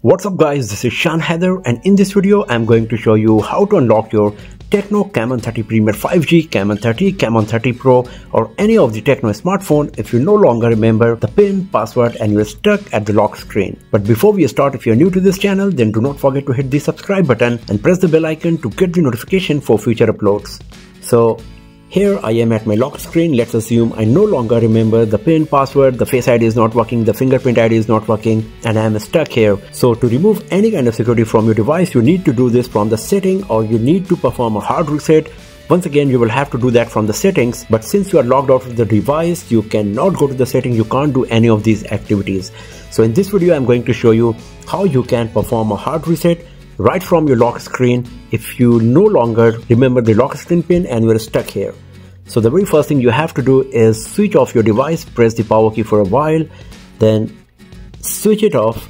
What's up guys, this is Shan Heather, and in this video I'm going to show you how to unlock your Tecno Camon 30 Premier 5G, Camon 30, Camon 30 Pro or any of the Tecno smartphone if you no longer remember the PIN, password and you're stuck at the lock screen. But before we start, if you're new to this channel, then do not forget to hit the subscribe button and press the bell icon to get the notification for future uploads. So here I am at my lock screen. Let's assume I no longer remember the PIN, password, the Face ID is not working, the fingerprint ID is not working, and I am stuck here. So to remove any kind of security from your device, you need to do this from the setting or you need to perform a hard reset. Once again, you will have to do that from the settings, but since you are logged out of the device, you cannot go to the setting, you can't do any of these activities. So in this video, I'm going to show you how you can perform a hard reset right from your lock screen if you no longer remember the lock screen pin and you're stuck here. So the very first thing you have to do is switch off your device, press the power key for a while, then switch it off.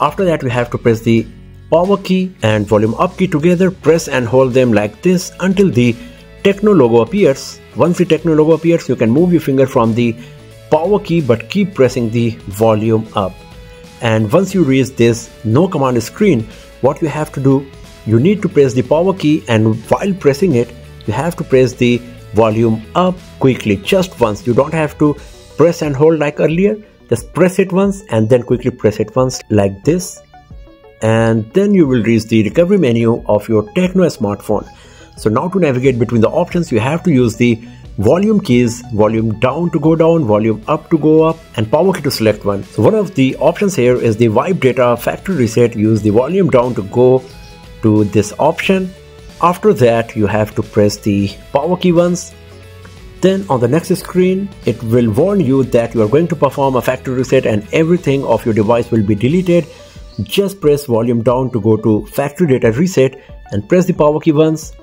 After that, we have to press the power key and volume up key together, press and hold them like this until the Tecno logo appears. Once the Tecno logo appears, you can move your finger from the power key but keep pressing the volume up. And once you reach this no command screen, what you have to do, you need to press the power key, and while pressing it, you have to press the volume up quickly, just once. You don't have to press and hold like earlier. Just press it once and then quickly press it once like this. And then you will reach the recovery menu of your Tecno smartphone. So now to navigate between the options, you have to use the volume keys, volume down to go down, volume up to go up, and power key to select one. So one of the options here is the wipe data factory reset. Use the volume down to go to this option. After that, you have to press the power key once. Then on the next screen, it will warn you that you are going to perform a factory reset and everything of your device will be deleted. Just press volume down to go to factory data reset and press the power key once.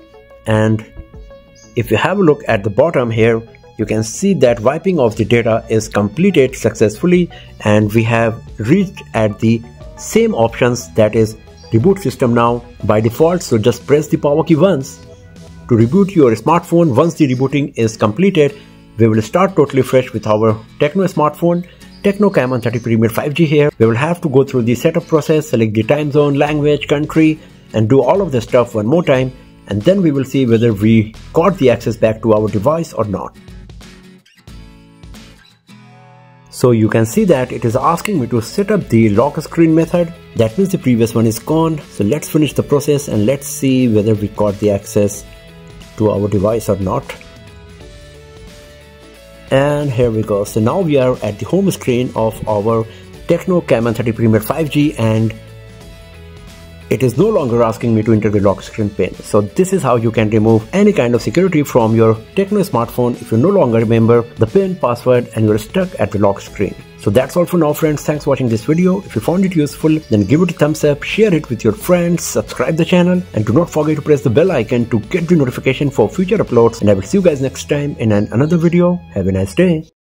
And if you have a look at the bottom here, you can see that wiping of the data is completed successfully and we have reached at the same options, that is reboot system now by default. So just press the power key once to reboot your smartphone. Once the rebooting is completed, we will start totally fresh with our Tecno smartphone, Tecno Camon 30 Premier 5G here. We will have to go through the setup process, select the time zone, language, country, and do all of this stuff one more time. And then we will see whether we got the access back to our device or not. So you can see that it is asking me to set up the lock screen method. That means the previous one is gone. So let's finish the process and let's see whether we got the access to our device or not. And here we go. So now we are at the home screen of our Tecno Camon 30 Premier 5G and it is no longer asking me to enter the lock screen pin. So this is how you can remove any kind of security from your Tecno smartphone if you no longer remember the PIN, password and you're stuck at the lock screen. So that's all for now friends. Thanks for watching this video. If you found it useful, then give it a thumbs up, share it with your friends, subscribe the channel and do not forget to press the bell icon to get the notification for future uploads. And I will see you guys next time in another video. Have a nice day.